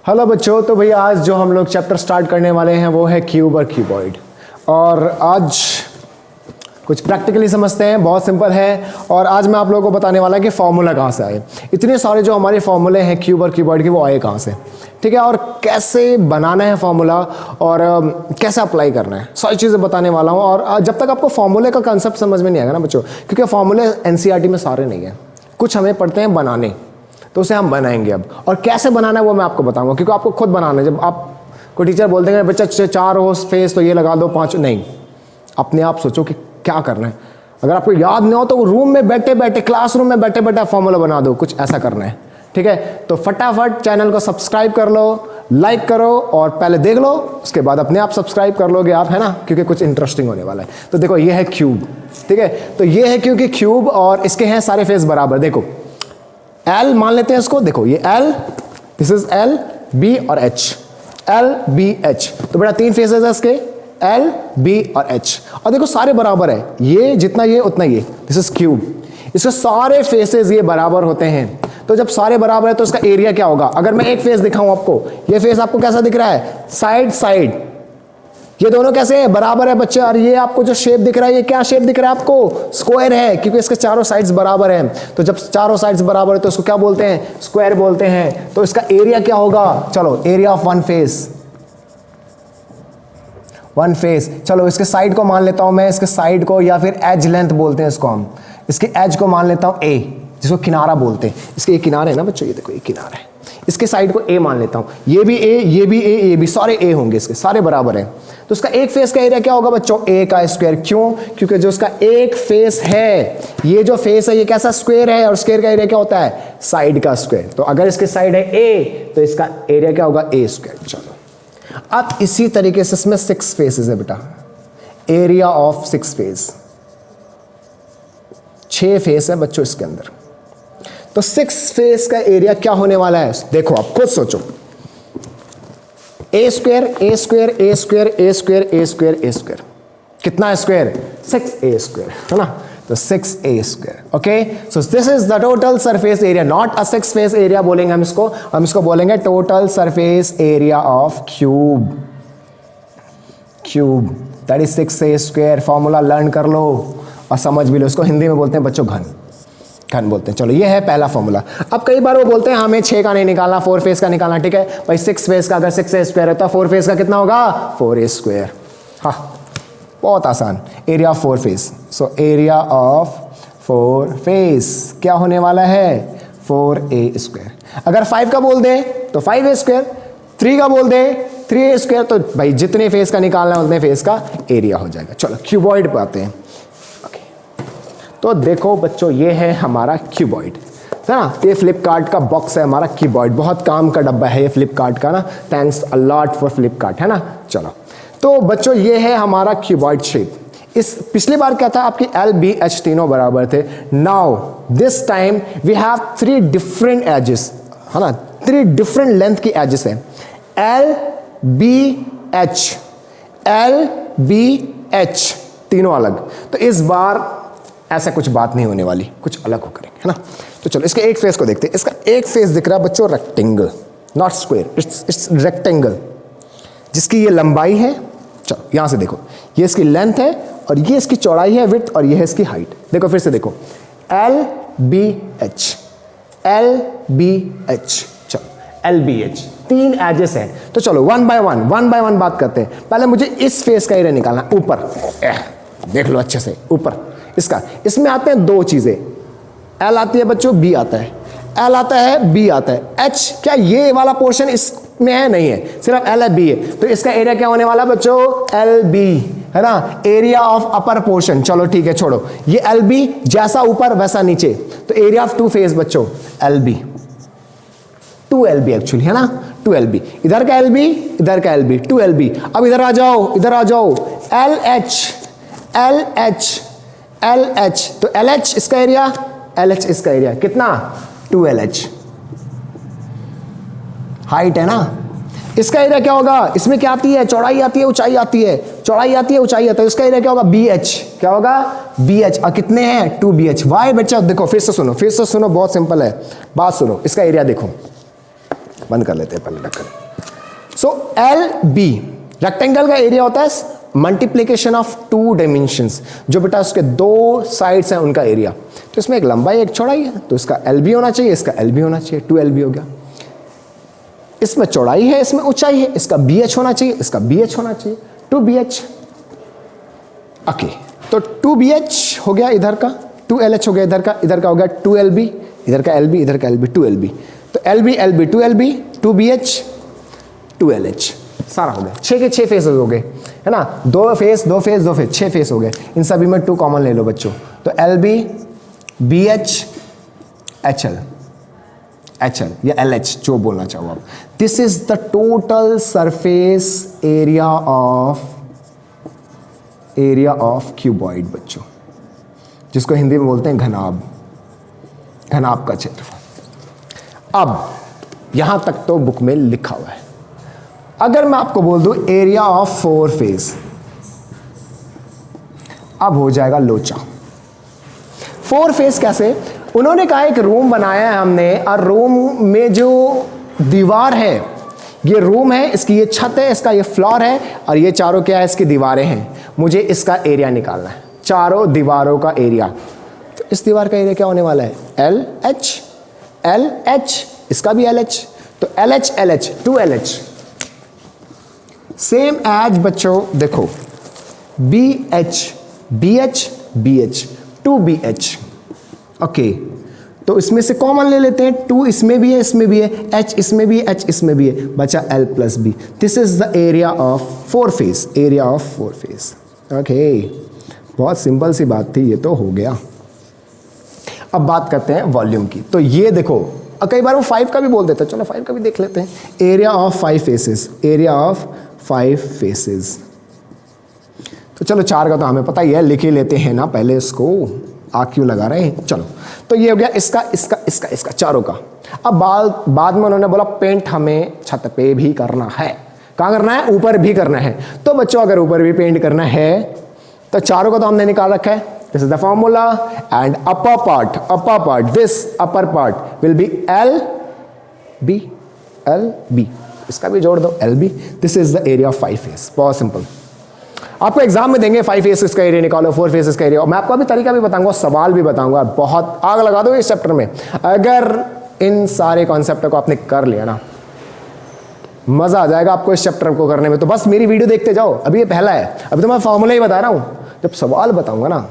Hello बच्चों, तो भैया आज जो हम लोग चैप्टर स्टार्ट करने वाले हैं वो है क्यूब और क्यूबॉइड। और आज कुछ प्रैक्टिकली समझते हैं, बहुत सिंपल है। और आज मैं आप लोगों को बताने वाला कि फॉर्मूला कहाँ से आए, इतने सारे जो हमारे फॉर्मूले हैं क्यूब और क्यूबॉइड के वो आए कहाँ से, ठीक है, और कैसे बनाना है फॉर्मूला और कैसे अप्लाई करना है, सारी चीज़ें बताने वाला हूँ। और जब तक आपको फॉर्मूले का कंसेप्ट समझ में नहीं आएगा ना बच्चों, क्योंकि फॉर्मूले एनसीईआरटी में सारे नहीं हैं, कुछ हमें पढ़ते हैं बनाने, तो उसे हम बनाएंगे अब। और कैसे बनाना है वो मैं आपको बताऊंगा, क्योंकि आपको खुद बनाना है। जब आप कोई टीचर बोलते हैं बच्चा 4 हो फेस तो ये लगा दो, 5 नहीं, अपने आप सोचो कि क्या करना है। अगर आपको याद नहीं हो तो रूम में बैठे बैठे, क्लासरूम में बैठे बैठे फॉर्मूला बना दो, कुछ ऐसा करना है, ठीक है। तो फटाफट चैनल को सब्सक्राइब कर लो, लाइक करो और पहले देख लो, उसके बाद अपने आप सब्सक्राइब कर लोगे आप, है ना, क्योंकि कुछ इंटरेस्टिंग होने वाला है। तो देखो ये है क्यूब, ठीक है, तो ये है क्योंकि क्यूब और इसके हैं सारे फेस बराबर। देखो L मान लेते हैं इसको, देखो ये L, this is L, B और H, L, B, H। तो बेटा 3 फेसेस है इसके, L, B और H। और देखो सारे बराबर है, ये जितना ये उतना ये, दिस इज क्यूब। इसके सारे फेसेस ये बराबर होते हैं। तो जब सारे बराबर है तो इसका एरिया क्या होगा। अगर मैं एक फेस दिखाऊं आपको, ये फेस आपको कैसा दिख रहा है, साइड साइड, ये दोनों कैसे है, बराबर है बच्चे। और ये आपको जो शेप दिख रहा है, ये क्या शेप दिख रहा है आपको, स्क्वायर है, क्योंकि इसके चारों साइड्स बराबर हैं। तो जब चारों साइड्स बराबर है तो इसको क्या बोलते हैं, स्क्वायर बोलते हैं। तो इसका एरिया क्या होगा, चलो area of one face, one face. चलो इसके साइड को मान लेता हूं मैं, इसके साइड को, या फिर एज लेंथ बोलते हैं इसको हम, इसके एज को मान लेता हूं ए, जिसको किनारा बोलते हैं। इसके ये किनारे है ना बच्चों, ये देखो ये किनारा है, इसके साइड को ए मान लेता हूं। ये भी ए, ये भी ए, ये भी, सारे ए होंगे, इसके सारे बराबर हैं। तो उसका एक फेस का एरिया क्या होगा बच्चों, ए का स्क्वायर। क्यों, क्योंकि जो उसका एक फेस है, ये जो फेस है ये कैसा स्क्वायर है, और स्क्वायर का एरिया क्या होता है, साइड का स्क्वायर। तो अगर इसके साइड है ए तो इसका एरिया क्या होगा, ए स्क्वायर। चलो अब इसी तरीके से इसमें 6 फेसेस है बेटा, एरिया ऑफ 6 फेस, 6 फेस है बच्चों इसके अंदर। तो 6 फेस का एरिया क्या होने वाला है, देखो आप खुद सोचो, ए स्क्वायर, ए स्क्वायर, ए स्क्वायर, ए स्क्वायर, ए स्क्वायर, ए स्क्वायर, कितना स्क्वायर, 6a स्क्वायर, है ना। तो 6a square, okay. So this is the total surface area, not a 6 face area बोलेंगे हम इसको बोलेंगे total surface area of cube, cube that is 6a square. Formula learn कर लो और समझ भी लो, इसको हिंदी में बोलते हैं बच्चों घन, घन बोलते हैं। चलो ये है पहला फॉर्मूला। अब कई बार वो बोलते हैं हमें 6 का नहीं निकालना, 4 फेस का निकालना, ठीक है भाई। 6 फेस का अगर 6a स्क्वायर है तो 4 फेस का कितना होगा, 4a स्क्वायर। हाँ बहुत आसान, area of 4 face. So area of 4 face क्या होने वाला है, 4a स्क्वायर। अगर 5 का बोल दे तो 5a स्क्वायर, 3 का बोल दे 3a स्क्वायर। तो भाई जितने फेस का निकालना है उतने फेस का एरिया हो जाएगा। चलो क्यूबॉइड पे आते हैं। तो देखो बच्चों ये है हमारा क्यूबॉइड, है ना। ये फ्लिपकार्ट का बॉक्स है हमारा क्यूबॉइड, बहुत काम का डब्बा है ये फ्लिपकार्ट का ना, thanks a lot for Flipkart, है ना। चलो तो बच्चों ये है हमारा क्यूबॉइड शेप। इस पिछली बार क्या था, आपकी L, B, H तीनों बराबर थे। Now this time we have 3 different edges, है ना, 3 डिफरेंट लेंथ की एजेस है, L, B, H, L, B, H तीनों अलग। तो इस बार ऐसा कुछ बात नहीं होने वाली, कुछ अलग हो करेंगे, है ना। तो चलो इसके एक फेस को देखते हैं। इसका एक फेस दिख रहा है बच्चों rectangle, not square, it's rectangle, जिसकी ये लंबाई है। चलो यहां से देखो, ये इसकी लेंथ है और ये इसकी चौड़ाई है, विड्थ, और ये है इसकी हाइट। देखो फिर से देखो, L, B, H, L, B, H, चलो L, B, H 3 एजेस है। तो चलो वन बाय वन बात करते हैं। पहले मुझे इस फेस का एरिया निकालना, ऊपर देख लो अच्छे से, ऊपर इसका, इसमें आते हैं 2 चीजें, L आती है बच्चों, B आता है, L आता है, B आता है। H क्या ये वाला पोर्शन इसमें है, नहीं है, सिर्फ L है, B है। तो इसका एरिया क्या होने वाला बच्चों, LB, है ना, एरिया ऑफ अपर पोर्शन। चलो ठीक है छोड़ो, ये LB जैसा ऊपर वैसा नीचे, तो एरिया ऑफ 2 फेस बच्चों LB, 2LB एक्चुअली, है ना, 2LB। इधर का LB, इधर का LB, 2LB। अब इधर आ जाओ, इधर आ जाओ, LH, LH, LH, तो LH इसका एरिया, LH इसका एरिया कितना, 2LH, हाइट है ना। इसका एरिया क्या होगा, इसमें क्या आती है, चौड़ाई आती है, ऊंचाई आती है, चौड़ाई आती है, ऊंचाई आती है। इसका एरिया क्या होगा, BH, क्या होगा, BH। और कितने हैं, 2BH। वाई बच्चा देखो फिर से सुनो, बहुत सिंपल है, बात सुनो। इसका एरिया देखो, बंद कर लेते हैं पहले ढक्कन। सो एल बी, रेक्टेंगल का एरिया होता है मल्टीप्लीकेशन ऑफ टू डायमेंशंस, जो बेटा उसके दो साइड्स हैं उनका एरिया। तो इसमें एक लंबाई एक चौड़ाई है, तो इसका एल बी होना चाहिए, इसका एल बी होना चाहिए, 2LB हो गया। इसमें चौड़ाई है, इसमें ऊंचाई है, इसका BH होना चाहिए, इसका BH होना चाहिए, 2BH। ओके, तो 2BH हो गया इधर का, 2LH हो गया इधर का हो गया 2LB, इधर का LB, इधर का LB, 2LB। तो LB LB 2LB 2BH 2LH, सारा हो गया। 6 के 6 फेस हो गए, है ना, 2 फेस 6 फेस हो गए। इन सभी में 2 कॉमन ले लो बच्चों, तो LB BH HL या LH जो बोलना चाहो आप। This is the total surface area of cuboid बच्चों, जिसको हिंदी में बोलते हैं घनाभ का क्षेत्रफल। अब यहां तक तो बुक में लिखा हुआ है। अगर मैं आपको बोल दूं एरिया ऑफ 4 फेस, अब हो जाएगा लोचा। 4 फेस कैसे? उन्होंने कहा एक रूम बनाया है हमने, और रूम में जो दीवार है, ये रूम है, इसकी ये छत है, इसका ये फ्लोर है, और ये चारों क्या है, इसकी दीवारें हैं। मुझे इसका एरिया निकालना है, चारों दीवारों का एरिया। तो इस दीवार का एरिया क्या होने वाला है? LH, इसका भी LH, तो LH 2LH। सेम एज बच्चों देखो, BH 2BH। ओके, तो इसमें से कॉमन ले लेते हैं, 2 इसमें भी है, इसमें भी है, H इसमें भी है, H इसमें भी है, बचा L + B। This is the area of 4 face, area of 4 face. Okay, बहुत सिंपल सी बात थी, ये तो हो गया। अब बात करते हैं वॉल्यूम की। तो ये देखो, कई बार वो 5 का भी बोल देते हैं, चलो 5 का भी देख लेते हैं। Area of 5 faces, area of 5 faces. तो चलो 4 का तो हमें पता ही है, लिख ही लेते हैं ना पहले इसको, क्यों लगा रहे हैं। चलो, तो ये हो गया इसका चारों का। अब बाद में उन्होंने बोला पेंट हमें छत पे भी करना है। कहाँ करना है? ऊपर भी करना है। तो बच्चों अगर ऊपर भी पेंट करना है तो चारों का तो हमने निकाल रखा है। This is the formula, and upper part this upper part will be LB, इसका भी जोड़ दो LB। This is the area of 5 face. बहुत सिंपल। आपको एग्जाम में देंगे 5 फेसेस का एरिया निकालो, 4 फेसेस का एरिया, और मैं आपको अभी तरीका भी बताऊंगा, सवाल भी बताऊंगा। बहुत आग लगा दो इस चैप्टर में। अगर इन सारे कॉन्सेप्ट को आपने कर लिया ना, मजा आ जाएगा आपको इस चैप्टर को करने में। तो बस मेरी वीडियो देखते जाओ, अभी ये पहला है, अभी तो मैं फॉर्मूला ही बता रहा हूं। जब सवाल बताऊंगा ना,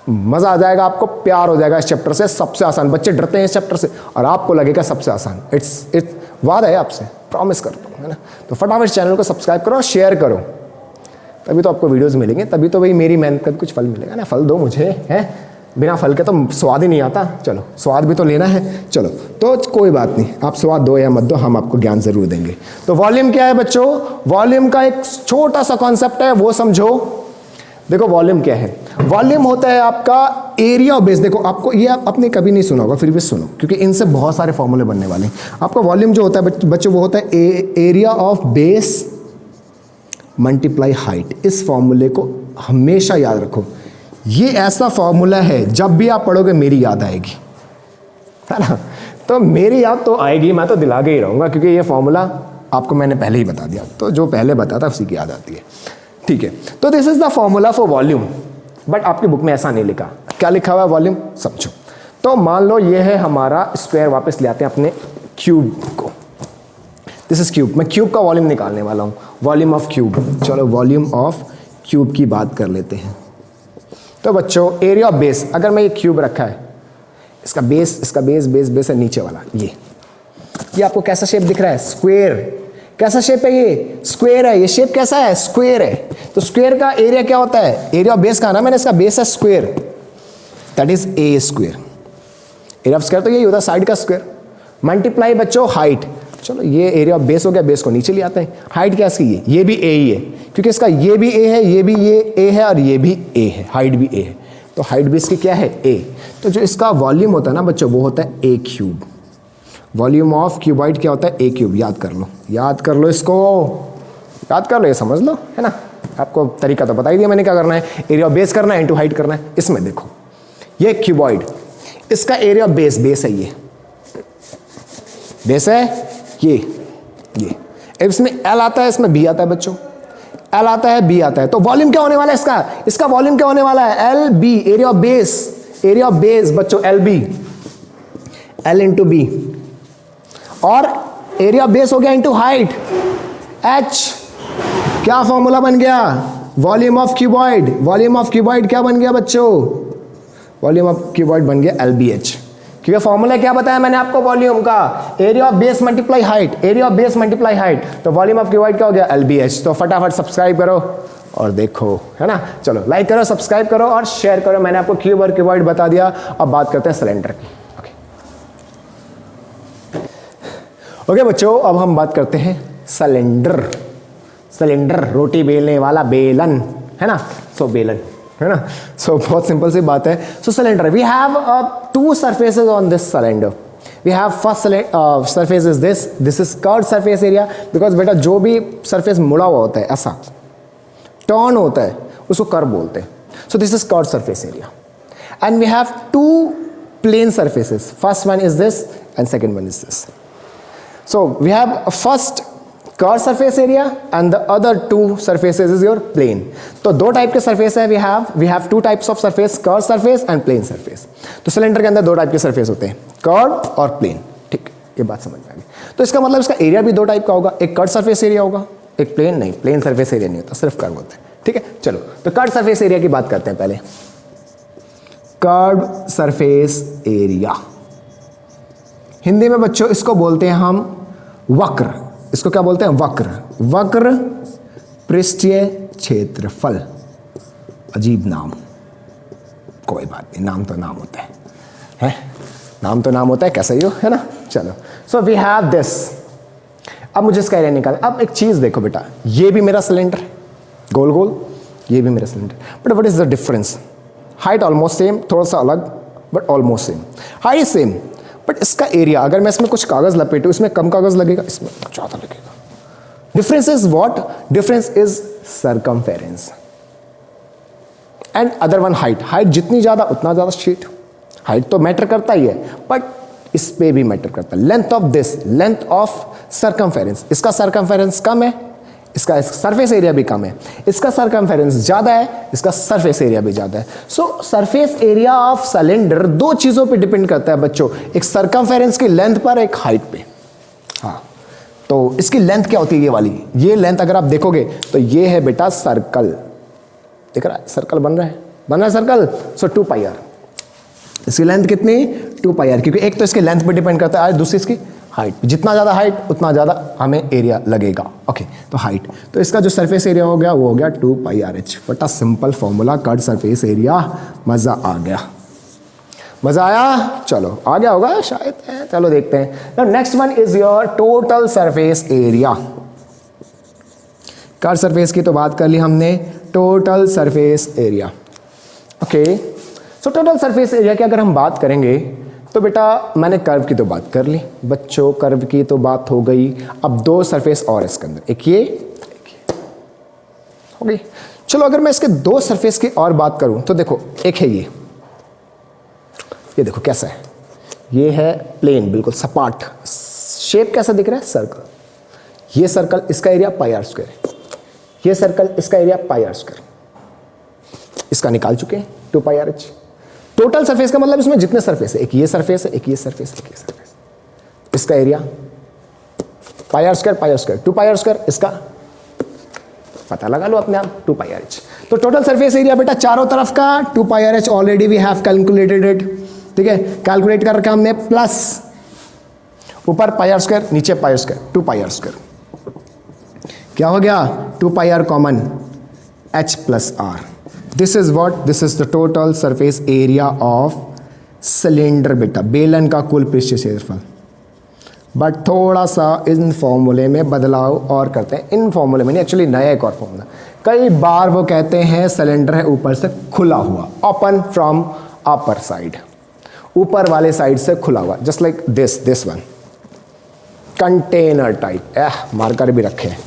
मजा आ जाएगा आपको, प्यार हो जाएगा इस चैप्टर से। सबसे आसान, बच्चे डरते हैं इस चैप्टर से, और आपको लगेगा सबसे आसान। इट्स वादा है आपसे, प्रॉमिस करता हूं, है ना। तो फटाफट चैनल को सब्सक्राइब करो, शेयर करो, तभी तो आपको वीडियोस मिलेंगे, तभी तो भाई मेरी मेहनत का कुछ फल मिलेगा ना। फल दो मुझे, है, बिना फल के तो स्वाद ही नहीं आता। चलो, स्वाद भी तो लेना है। चलो, तो कोई बात नहीं, आप स्वाद दो या मत दो, हम आपको ज्ञान जरूर देंगे। तो वॉल्यूम क्या है बच्चों? वॉल्यूम का एक छोटा सा कॉन्सेप्ट है, वो समझो। देखो वॉल्यूम क्या है? वॉल्यूम होता है आपका एरिया ऑफ बेस। देखो, आपको ये आपने कभी नहीं सुना होगा, फिर भी सुनो, क्योंकि इनसे बहुत सारे फॉर्मूले बनने वाले हैं। आपका वॉल्यूम जो होता है बच्चों, वो होता है area of base multiply height. इस फॉर्मूले को हमेशा याद रखो। ये ऐसा फॉर्मूला है, जब भी आप पढ़ोगे मेरी याद आएगी, है ना। तो मेरी याद तो आएगी, मैं तो दिला के ही रहूँगा, क्योंकि ये फॉर्मूला आपको मैंने पहले ही बता दिया। तो जो पहले बताता उसी की याद आती है, ठीक है। तो this is the formula for volume, but आपकी बुक में ऐसा नहीं लिखा। क्या लिखा हुआ है वॉल्यूम? समझो। तो मान लो ये है हमारा स्क्वायर, वापस ले आते हैं अपने क्यूब को। This is cube. मैं क्यूब का वॉल्यूम निकालने वाला हूँ, वॉल्यूम ऑफ क्यूब। चलो, वॉल्यूम ऑफ क्यूब की बात कर लेते हैं। तो बच्चों, एरिया ऑफ बेस, अगर मैं ये क्यूब रखा है, इसका बेस है नीचे वाला, ये आपको कैसा शेप दिख रहा है? स्क्वायर। कैसा शेप है ये? स्क्वायर है। ये शेप कैसा है? स्क्वायर है। तो स्क्वायर का एरिया क्या होता है? एरिया ऑफ बेस का ना, मैंने इसका बेस है square, that is a square. Area of square तो यही होता है, साइड का स्क्वायर, मल्टीप्लाई बच्चों हाइट। चलो, ये एरिया ऑफ बेस हो गया, बेस को नीचे ले आते हैं। हाइट क्या इसकी? ये भी ए ही है, क्योंकि इसका ये भी ए है, ये भी ये ए है, और ये भी ए है, हाइट भी ए है। तो हाइट भी इसकी क्या है? ए। तो जो इसका वॉल्यूम होता है ना बच्चों, वो होता है ए क्यूब। वॉल्यूम ऑफ क्यूबॉइड क्या होता है? ए क्यूब। याद कर लो इसको, याद कर लो, ये समझ लो, है ना। आपको तरीका तो बता ही दिया मैंने, क्या करना है? एरिया ऑफ बेस करना है, इनटू हाइट करना है। इसमें देखो, ये क्यूबॉइड, इसका एरिया ऑफ बेस है, ये बेस है, ये इसमें एल आता है, इसमें बी आता है बच्चों, एल आता है बी आता है, तो वॉल्यूम क्या होने वाला है इसका वॉल्यूम क्या होने वाला है, L B, area of base बच्चों L B, L into B, और एरिया ऑफ बेस हो गया इंटू हाइट एच। क्या फॉर्मूला बन गया, वॉल्यूम ऑफ क्यूबॉइड क्या बन गया बच्चों, वॉल्यूम ऑफ क्यूबॉइड बन गया एल बी एच। क्योंकि फॉर्मूला क्या बताया मैंने आपको वॉल्यूम का, area of base multiply height, तो वॉल्यूम ऑफ क्यूबॉइड क्या हो गया एल बी एच। तो फटाफट सब्सक्राइब करो और देखो, है ना। चलो लाइक करो, सब्सक्राइब करो और शेयर करो। मैंने आपको क्यूब और क्यूबॉइड बता दिया। अब बात करते हैं सिलेंडर की। ओके बच्चों, अब हम बात करते हैं सिलेंडर, रोटी बेलने वाला बेलन, है ना। सो बेलन, है ना। सो बहुत सिंपल सी बात है। So cylinder, we have two surfaces on this cylinder. We have first surface is this is curved surface area, because बेटा जो भी सरफेस मुड़ा हुआ होता है, ऐसा टर्न होता है, उसको कर्व बोलते हैं। So this is curved surface area, and we have two plane surfaces. First one is this and second one is this. So we have a first curved surface area and the other two surfaces is your plane. तो दो type के surface है we have two types of surface, curved surface and plane surface. तो cylinder के अंदर दो type के surface होते हैं, कर्व्ड और प्लेन। ठीक, ये बात समझ में आ गई। तो इसका मतलब इसका एरिया भी दो टाइप का होगा, एक कर्व्ड सरफेस एरिया होगा, एक प्लेन नहीं, प्लेन सरफेस एरिया नहीं होता, सिर्फ कर्व होता है। ठीक है, चलो तो कर्व्ड सरफेस एरिया की बात करते हैं पहले। कर्व्ड सरफेस एरिया, हिंदी में बच्चों इसको बोलते हैं हम वक्र। इसको क्या बोलते हैं, वक्र पृष्ठीय क्षेत्रफल। अजीब नाम, कोई बात नहीं, नाम तो नाम होता है? नाम तो नाम होता है, कैसा ही हो, है ना। चलो, सो वी हैव दिस। अब मुझे इसका एरिया निकाल। अब एक चीज देखो बेटा, ये भी मेरा सिलेंडर है गोल गोल, ये भी मेरा cylinder, but what is the difference, height almost same, थोड़ा सा अलग but almost same. Height same but इसका एरिया, अगर मैं इसमें कुछ कागज लपेटूं, इसमें कम कागज लगेगा, इसमें ज्यादा लगेगा। Difference is what, difference is circumference and other one height जितनी ज्यादा उतना ज्यादा शीट। हाइट तो मैटर करता ही है, बट इस पे भी मैटर करता है। Length of this, length of circumference, इसका सर्कमफेरेंस कम है, इसका सरफेस एरिया भी कम है। इसका सर्कमफेरेंस ज्यादा है, इसका सरफेस एरिया भी ज्यादा है। सो सरफेस एरिया ऑफ सिलेंडर दो चीजों पे डिपेंड करता है बच्चों, एक सर्कमफेरेंस की लेंथ पर, एक हाइट पे। हाँ, तो इसकी लेंथ क्या होती है, ये वाली, ये लेंथ अगर आप देखोगे तो ये है बेटा सर्कल, दिख रहा है सर्कल बन रहा है सर्कल। सो 2 पाई आर, इसकी लेंथ कितनी, 2 पाई आर, क्योंकि एक तो इसकी लेंथ पे डिपेंड करता है, दूसरी इसकी हाइट। जितना ज़्यादा हाइट उतना ज़्यादा हमें एरिया लगेगा। ओके, तो हाइट, तो इसका जो सरफेस एरिया हो गया वो हो गया 2 पाई आर एच। बटा simple formula, curved surface area. मज़ा आ गया, मज़ा आया। चलो आ गया होगा शायद, चलो देखते हैं। Next one is your total surface area. Curved surface की तो बात कर ली हमने, total surface area. Okay, so total surface area की अगर हम बात करेंगे तो बेटा मैंने कर्व की तो बात कर ली बच्चों, कर्व की तो बात हो गई। अब दो सरफेस और इसके अंदर, एक ये हो गई। चलो अगर मैं इसके दो सरफेस की और बात करूं तो देखो, एक है ये देखो कैसा है, ये है प्लेन, बिल्कुल सपाट, शेप कैसा दिख रहा है, सर्कल। ये सर्कल, इसका एरिया पाई आर स्क्वायर है, ये सर्कल, इसका एरिया पाई आर स्क्वायर। इसका निकाल चुके हैं 2 pi R H. Total surface का मतलब इसमें जितने सरफेस है, एक ये सरफेस है, एक ये सरफेस, एक ये सरफेस, इसका area pi are square 2 pi are square, इसका पता लगा लो अपने आप 2 पाई आर एच। तो टोटल सरफेस एरिया बेटा चारों तरफ का 2 pi R H, already we have calculated it. ठीक है, कैलकुलेट कर रखा हमने, प्लस ऊपर पाई आर स्क्वायर, नीचे pi are square, 2 pi are square. क्या हो गया, 2 pi R common, H plus R. This is what, this is the total surface area of cylinder बेटा, बेलन का कुल पृष्ठीय क्षेत्रफल। बट थोड़ा सा इन फॉर्मूले में बदलाव और करते हैं, इन फॉर्मूले में नहीं, एक्चुअली नया एक और फॉर्मूला। कई बार वो कहते हैं सिलेंडर है ऊपर से खुला हुआ, ओपन फ्रॉम अपर साइड, ऊपर वाले साइड से खुला हुआ, just like this one, container type. Marker भी रखे हैं।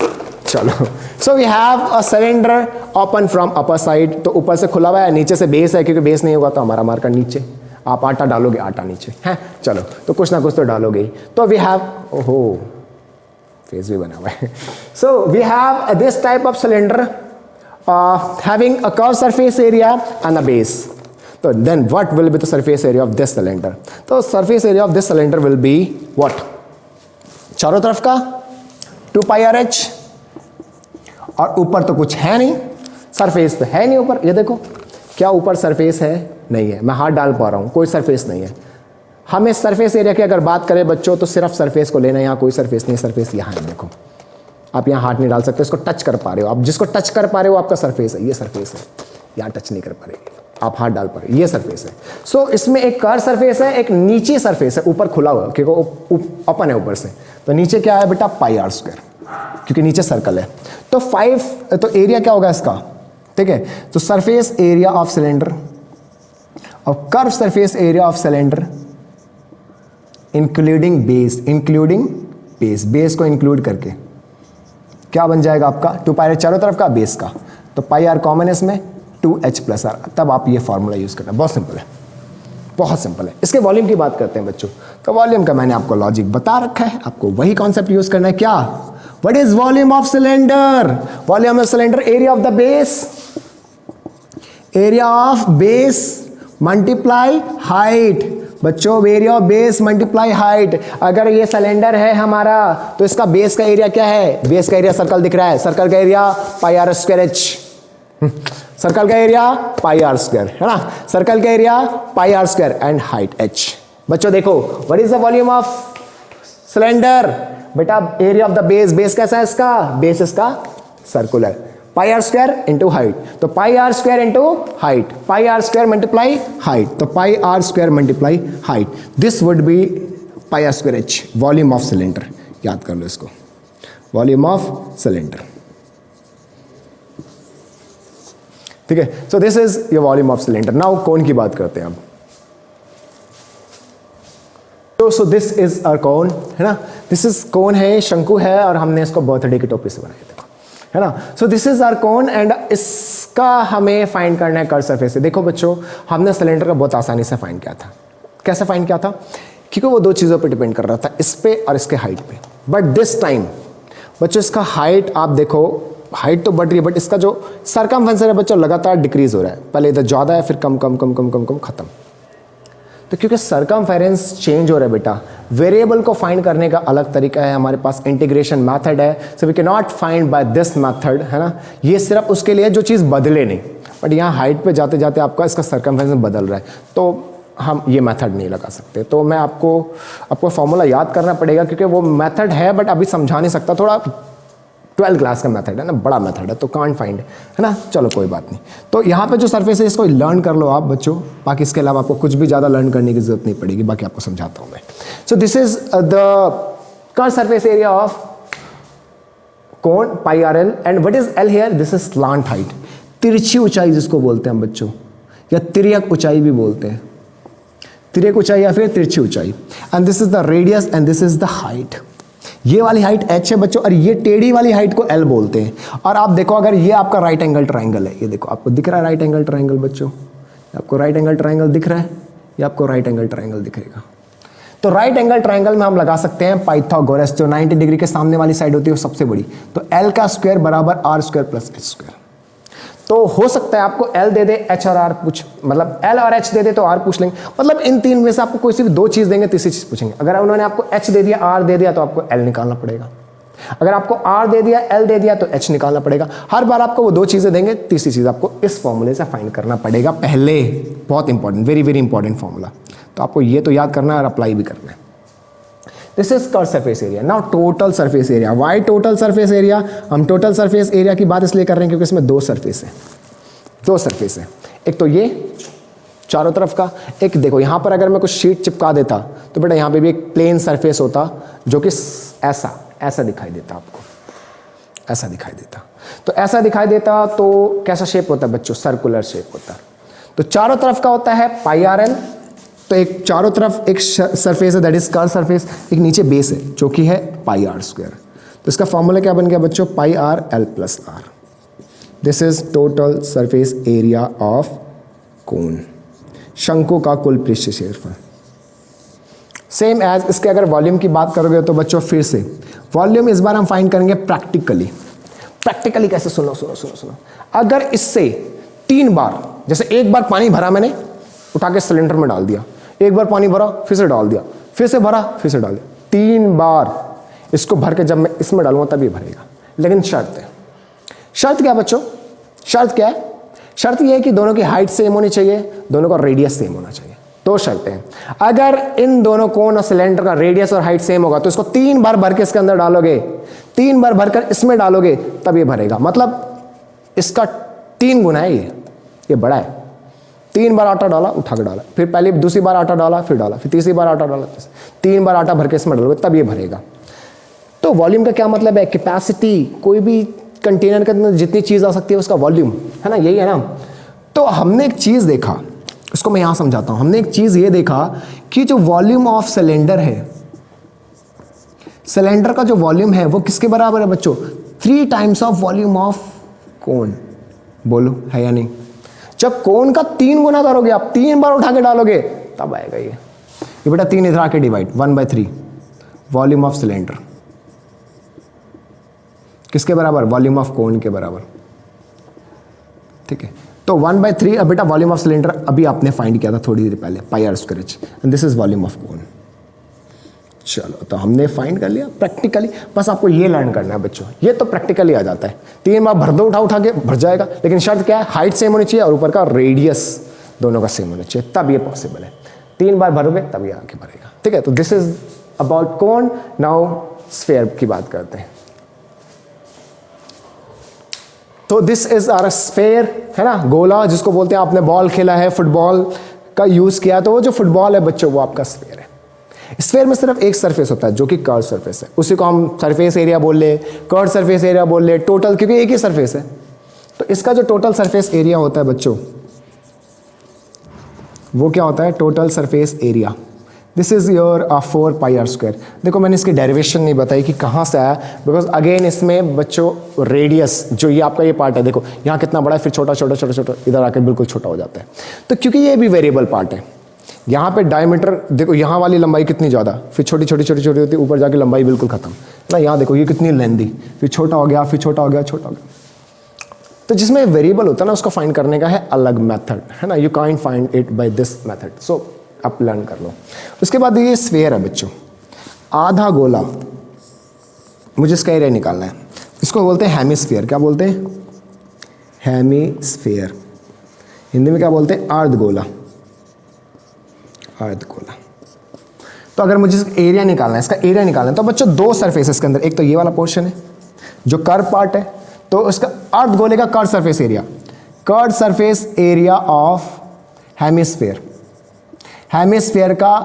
चलो, so we have a cylinder open from upper side, तो ऊपर से खुला हुआ है, नीचे से बेस है, क्योंकि बेस नहीं होगा तो हमारा मार्कर नीचे, आप आटा डालोगे, आटा नीचे है। चलो, तो कुछ ना कुछ तो डालोगे ही। तो वी हैव, ओहो फेस भी बना हुआ है. So we have this type of cylinder having a curved surface area and a base. So then what will be the surface area of this cylinder? तो surface area of this cylinder will be what? चारों तरफ का 2 pi r h, और ऊपर तो कुछ है नहीं, सरफेस तो है नहीं ऊपर. ये देखो, क्या ऊपर सरफेस है? नहीं है. मैं हाथ डाल पा रहा हूँ, कोई सरफेस नहीं है. हमें सरफेस एरिया की अगर बात करें बच्चों, तो सिर्फ सरफेस को लेना है. यहाँ कोई सरफेस नहीं, सरफेस यहाँ है. देखो, आप यहाँ हाथ नहीं डाल सकते, इसको टच कर पा रहे हो. आप जिसको टच कर पा रहे हो आपका सरफेस है. ये सरफेस है, यहाँ टच नहीं कर पा रहे, आप हाथ डाल पा रहे हो, ये सरफेस है. सो इसमें एक कर्व सरफेस है, एक नीचे सरफेस है, ऊपर खुला हुआ क्योंकि ओपन है ऊपर से. तो नीचे क्या है बेटा? पाई आर स्क्वायर, क्योंकि नीचे सर्कल है. तो 5, तो एरिया क्या होगा इसका? ठीक है. तो सरफेस एरिया ऑफ सिलेंडर और curve surface area of cylinder including base, base को इंक्लूड करके क्या बन जाएगा आपका? 2 पाई आर चारों तरफ का, बेस का. तो पाई आर कॉमन है इसमें, 2h + r. तब आप ये फॉर्मूला यूज करना. बहुत सिंपल है, बहुत सिंपल है. इसके वॉल्यूम की बात करते हैं बच्चों. तो वॉल्यूम का मैंने आपको लॉजिक बता रखा है, आपको वही कॉन्सेप्ट यूज करना है. क्या? What is volume of cylinder? Volume of cylinder area of the base, area of base multiply height. बच्चों, area of base multiply height. अगर ये सिलेंडर है हमारा, तो इसका बेस का एरिया क्या है? बेस का एरिया सर्कल दिख रहा है, सर्कल का area pi are square H. Circle का एरिया पाई आर स्क्वायर है ना, सर्कल का area pi are square and height h. बच्चों देखो, what is the volume of cylinder? बेटा area of the base, base कैसा है इसका? बेस इसका circular, pi are square into height. तो pi are square into height, pi are square multiply height. तो pi are square multiply height, this would be pi are square h, volume of cylinder. याद कर लो इसको, volume of cylinder. ठीक है. So this is your volume of cylinder. Now cone की बात करते हैं अब. सो दिस इज अ कोन, है ना. दिस इज कोन है, शंकु है, और हमने इसको बर्थडे के टोपी से बनाया था, है ना. So this is our cone and इसका हमें फाइंड करना है कर्व सरफेस से. देखो बच्चों, हमने सिलेंडर का बहुत आसानी से फाइंड किया था. कैसे फाइंड किया था? क्योंकि वो 2 चीज़ों पे डिपेंड कर रहा था, इस पे और इसके हाइट पे. बट दिस टाइम बच्चों इसका हाइट आप देखो, हाइट तो बढ़ रही है, बट इसका जो सरकमफेरेंस है बच्चों लगातार डिक्रीज हो रहा है. पहले इधर ज़्यादा है, फिर कम कम कम कम कम कम खत्म. तो क्योंकि सरकमफेरेंस चेंज हो रहा है बेटा, वेरिएबल को फाइंड करने का अलग तरीका है. हमारे पास इंटीग्रेशन मेथड है. So we can not find by this method, है ना. ये सिर्फ उसके लिए जो चीज़ बदले नहीं. बट यहाँ हाइट पे जाते जाते आपका इसका सरकमफेरेंस बदल रहा है, तो हम ये मेथड नहीं लगा सकते. तो मैं आपको फॉर्मूला याद करना पड़ेगा, क्योंकि वो मेथड है बट अभी समझा नहीं सकता. थोड़ा 12th क्लास का मेथड है ना, बड़ा मेथड है, तो कांट फाइंड, है ना. चलो कोई बात नहीं. तो यहाँ पे जो सरफेस है इसको लर्न कर लो आप बच्चों. बाकी इसके अलावा आपको कुछ भी ज़्यादा लर्न करने की जरूरत नहीं पड़ेगी, बाकी आपको समझाता हूँ मैं. सो this is the curve surface area of cone pi R L. And what is L here? This is slant height, तिरछी ऊंचाई जिसको बोलते हैं बच्चों, या तिर्यक ऊंचाई भी बोलते हैं. तिर्यक ऊंचाई या फिर तिरछी ऊंचाई. And this is the radius and this is the height. ये वाली हाइट h है बच्चों, और ये टेढ़ी वाली हाइट को l बोलते हैं. और आप देखो, अगर ये आपका राइट एंगल ट्राइंगल है, ये देखो आपको दिख रहा है राइट एंगल ट्राइंगल बच्चों, आपको राइट एंगल ट्राइंगल दिख रहा है, ये आपको राइट एंगल ट्राइंगल दिखेगा. तो राइट एंगल ट्राइंगल में हम लगा सकते हैं पाइथागोरस, जो 90 डिग्री के सामने वाली साइड होती है वो सबसे बड़ी. तो l का स्क्वायर बराबर r square plus h square. तो हो सकता है आपको l दे दे, h और r पूछ, मतलब l और h दे दे तो r पूछ लेंगे. मतलब इन 3 में से आपको कोई सी भी 2 चीज़ देंगे, तीसरी चीज़ पूछेंगे. अगर उन्होंने आपको h दे दिया, r दे दिया, तो आपको l निकालना पड़ेगा. अगर आपको r दे दिया, l दे दिया, तो h निकालना पड़ेगा. हर बार आपको वो 2 चीज़ें देंगे, तीसरी चीज़ आपको इस फॉर्मूले से फाइंड करना पड़ेगा पहले. बहुत important, very very important formula. तो आपको ये तो याद करना है और अप्लाई भी करना है. This is curve surface area. Now total surface area. Why total surface area? हम टोटल सरफेस एरिया की बात इसलिए कर रहे हैं क्योंकि इसमें 2 सरफेस है. 2 सरफेस है. एक तो ये चारों तरफ का, एक देखो यहाँ पर अगर मैं कुछ शीट चिपका देता तो बेटा यहाँ पे भी एक प्लेन सरफेस होता, जो कि ऐसा दिखाई देता, आपको ऐसा दिखाई देता. तो ऐसा दिखाई देता तो कैसा शेप होता है बच्चों? सर्कुलर शेप होता. तो चारों तरफ का होता है पाई आर एल. तो एक चारों तरफ एक सरफेस है, दैट इज कर्व सरफेस. एक नीचे बेस है जो कि है पाई आर स्क्वायर. तो इसका फॉर्मूला क्या बन गया बच्चों? Pi R L plus R. This is total surface area of cone, शंकु का कुल पृष्ठ क्षेत्रफल. सेम एज इसके अगर वॉल्यूम की बात करोगे तो बच्चों फिर से वॉल्यूम इस बार हम फाइंड करेंगे प्रैक्टिकली। प्रैक्टिकली कैसे, सुनो सुनो सुनो सुनो। अगर इससे 3 बार, जैसे एक बार पानी भरा मैंने, उठा के सिलेंडर में डाल दिया, एक बार पानी भरा फिर से डाल दिया, फिर से भरा फिर से डाल दिया, 3 बार इसको भर के जब मैं इसमें डालूंगा तभी भरेगा। लेकिन शर्त है, शर्त क्या बच्चों, शर्त क्या है? शर्त यह है कि दोनों की हाइट सेम होनी चाहिए, दोनों का रेडियस सेम होना चाहिए। 2 शर्तें हैं। अगर इन दोनों कोन और सिलेंडर का रेडियस और हाइट सेम होगा तो इसको 3 बार भर के इसके अंदर डालोगे, 3 बार भरकर इसमें डालोगे तब ये भरेगा। मतलब इसका 3 गुना है, ये बड़ा है। 3 बार आटा डाला, उठा के डाला, फिर पहले दूसरी बार आटा डाला, फिर डाला, फिर तीसरी बार आटा डाला, 3 बार आटा भर के इसमें डालोगे तब ये भरेगा। तो वॉल्यूम का क्या मतलब है? कैपेसिटी। कोई भी कंटेनर के अंदर जितनी चीज आ सकती है उसका वॉल्यूम है ना, यही है ना। तो हमने एक चीज देखा, इसको मैं यहां समझाता हूं। हमने एक चीज ये देखा कि जो वॉल्यूम ऑफ सिलेंडर है, सिलेंडर का जो वॉल्यूम है वो किसके बराबर है बच्चों? 3 टाइम्स ऑफ वॉल्यूम ऑफ कोन। बोलो है या नहीं? जब कोन का 3 गुना करोगे, आप 3 बार उठा के डालोगे तब आएगा ये बेटा 3 इधर आके डिवाइड, 1/3 वॉल्यूम ऑफ सिलेंडर किसके बराबर? वॉल्यूम ऑफ कोन के बराबर। ठीक है, तो 1/3 बेटा वॉल्यूम ऑफ सिलेंडर अभी आपने फाइंड किया था थोड़ी देर पहले, pi are square h, and this is volume of cone. चलो, तो हमने फाइंड कर लिया प्रैक्टिकली। बस आपको ये लर्न करना है बच्चों, ये तो प्रैक्टिकली आ जाता है। 3 बार भर दो, उठा के भर जाएगा। लेकिन शर्त क्या है? हाइट सेम होनी चाहिए और ऊपर का रेडियस दोनों का सेम होना चाहिए, तब ये पॉसिबल है। 3 बार भरोगे तब ये आगे भरेगा। ठीक है, तो this is about cone. Now sphere की बात करते हैं। तो दिस इज आवर स्फीयर, है ना, गोला जिसको बोलते हैं। आपने बॉल खेला है, फुटबॉल का यूज किया, तो वो जो फुटबॉल है बच्चों वो आपका स्फीयर है। स्फीयर में सिर्फ एक सरफेस होता है जो कि कर्व सरफेस है, उसी को हम सरफेस एरिया बोल ले, कर्व सरफेस एरिया बोल ले, टोटल, क्योंकि एक ही सरफेस है। तो इसका जो टोटल सरफेस एरिया होता है बच्चों, वो क्या होता है? Total surface area. This is your 4 pi are square. देखो मैंने इसकी डेरिवेशन नहीं बताई कि कहाँ से आया, बिकॉज अगेन इसमें बच्चों रेडियस, जो ये आपका ये पार्ट है, देखो यहाँ कितना बड़ा है, फिर छोटा छोटा छोटा छोटा, इधर आकर बिल्कुल छोटा हो जाता है। तो क्योंकि ये भी वेरिएबल पार्ट है, यहाँ पे डायमीटर देखो, यहाँ वाली लंबाई कितनी ज़्यादा, फिर छोटी छोटी छोटी छोटी होती है, ऊपर जाके लंबाई बिल्कुल खत्म ना। यहाँ देखो ये कितनी लेंदी, फिर छोटा हो गया, फिर छोटा हो गया, छोटा हो गया। तो जिसमें वेरिएबल होता है ना, उसको फाइंड करने का है अलग मेथड, है ना। You can't find it by this method, so आप लर्न कर लो। उसके बाद ये स्फीयर है बच्चों, आधा गोला, मुझे इसका एरिया निकालना है। इसको बोलते हैं हेमिस्फीयर। क्या बोलते हैं? हेमिस्फीयर। हिंदी में क्या बोलते हैं? अर्धगोला, अर्धगोला। तो अगर मुझे इसका एरिया निकालना है, इसका एरिया निकालना है, तो बच्चों 2 सरफेसेस के अंदर, एक तो ये वाला पोर्शन है जो कर्व पार्ट है, तो उसका अर्धगोले का curve surface area, curve surface area of hemisphere, hemisphere का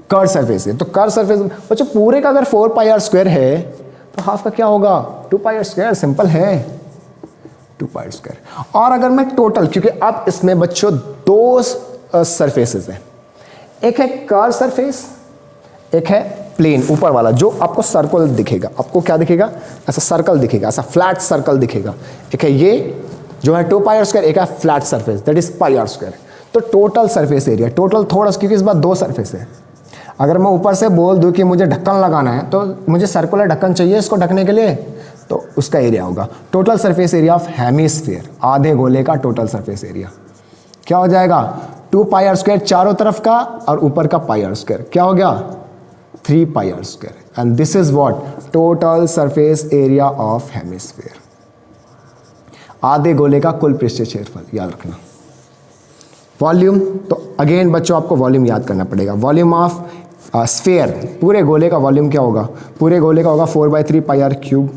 कर्व सरफेस है। तो कर्व सरफेस बच्चों पूरे का अगर 4 पाई आर स्क्वायर है तो हाफ का क्या होगा? 2 पाई आर स्क्वायर। सिंपल है, 2 पाई आर स्क्वायर। और अगर मैं टोटल, क्योंकि अब इसमें बच्चों 2 सरफेसेस हैं, एक है कर्व सरफेस, एक है प्लेन ऊपर वाला, जो आपको सर्कल दिखेगा। आपको क्या दिखेगा? ऐसा सर्कल दिखेगा, ऐसा फ्लैट सर्कल दिखेगा। एक है ये जो है 2 पाई आर स्क्वायर, एक है flat surface, that is pi are square. तो टोटल सरफेस एरिया, टोटल थोड़ा, क्योंकि इस बार 2 सरफेस है। अगर मैं ऊपर से बोल दूं कि मुझे ढक्कन लगाना है, तो मुझे सर्कुलर ढक्कन चाहिए इसको ढकने के लिए, तो उसका एरिया होगा total surface area of hemisphere, आधे गोले का टोटल सरफेस एरिया क्या हो जाएगा? 2 पाई आर स्क्वायर चारों तरफ का और ऊपर का पाई आर स्क्वायर, क्या हो गया? 3 pi are square. And this is what? Total surface area of hemisphere, आधे गोले का कुल पृष्ठीय क्षेत्रफल। याद रखना। वॉल्यूम, तो अगेन बच्चों आपको वॉल्यूम याद करना पड़ेगा। वॉल्यूम ऑफ स्फीयर, पूरे गोले का वॉल्यूम क्या होगा? पूरे गोले का होगा 4/3 पाई आर क्यूब।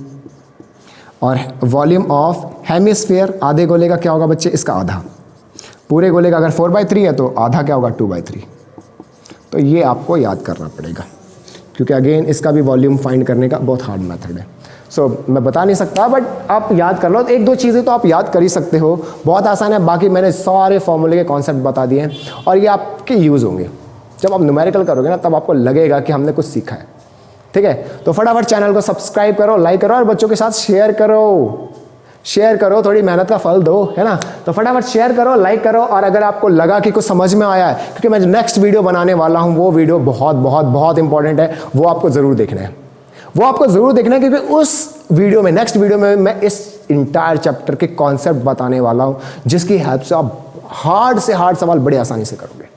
और वॉल्यूम ऑफ हेमिस्फीयर, आधे गोले का क्या होगा बच्चे? इसका आधा। पूरे गोले का अगर 4/3 है तो आधा क्या होगा? 2/3। तो ये आपको याद करना पड़ेगा, क्योंकि अगेन इसका भी वॉल्यूम फाइंड करने का बहुत हार्ड मेथड है। सो मैं बता नहीं सकता, बट आप याद कर लो। 1-2 चीज़ें तो आप याद कर ही सकते हो, बहुत आसान है। बाकी मैंने सारे फॉर्मूले के कॉन्सेप्ट बता दिए हैं और ये आपके यूज़ होंगे। जब आप न्यूमेरिकल करोगे ना, तब आपको लगेगा कि हमने कुछ सीखा है। ठीक है, तो फटाफट चैनल को सब्सक्राइब करो, लाइक करो और बच्चों के साथ शेयर करो। शेयर करो, थोड़ी मेहनत का फल दो, है ना। तो फटाफट शेयर करो, लाइक करो, और अगर आपको लगा कि कुछ समझ में आया है, क्योंकि मैं जो नेक्स्ट वीडियो बनाने वाला हूँ वो वीडियो बहुत बहुत बहुत इंपॉर्टेंट है, वो आपको ज़रूर देखना है, वो आपको ज़रूर देखना है, क्योंकि उस वीडियो में, नेक्स्ट वीडियो में मैं इस इंटायर चैप्टर के कॉन्सेप्ट बताने वाला हूँ, जिसकी हेल्प से आप हार्ड से हार्ड सवाल बड़े आसानी से करोगे,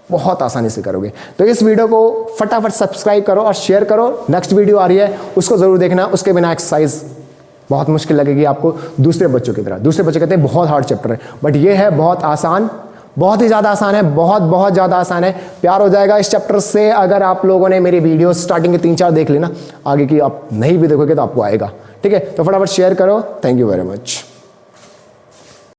बहुत आसानी से करोगे। तो इस वीडियो को फटाफट सब्सक्राइब करो और शेयर करो। नेक्स्ट वीडियो आ रही है, उसको ज़रूर देखना, उसके बिना एक्सरसाइज बहुत मुश्किल लगेगी आपको दूसरे बच्चों की तरह। दूसरे बच्चे कहते हैं बहुत हार्ड चैप्टर है, बट ये है बहुत आसान, बहुत ही ज़्यादा आसान है, बहुत बहुत ज़्यादा आसान है। प्यार हो जाएगा इस चैप्टर से अगर आप लोगों ने मेरी वीडियो स्टार्टिंग के 3-4 देख लेना, आगे की आप नहीं भी देखोगे तो आपको आएगा। ठीक है, तो फटाफट शेयर करो। Thank you very much.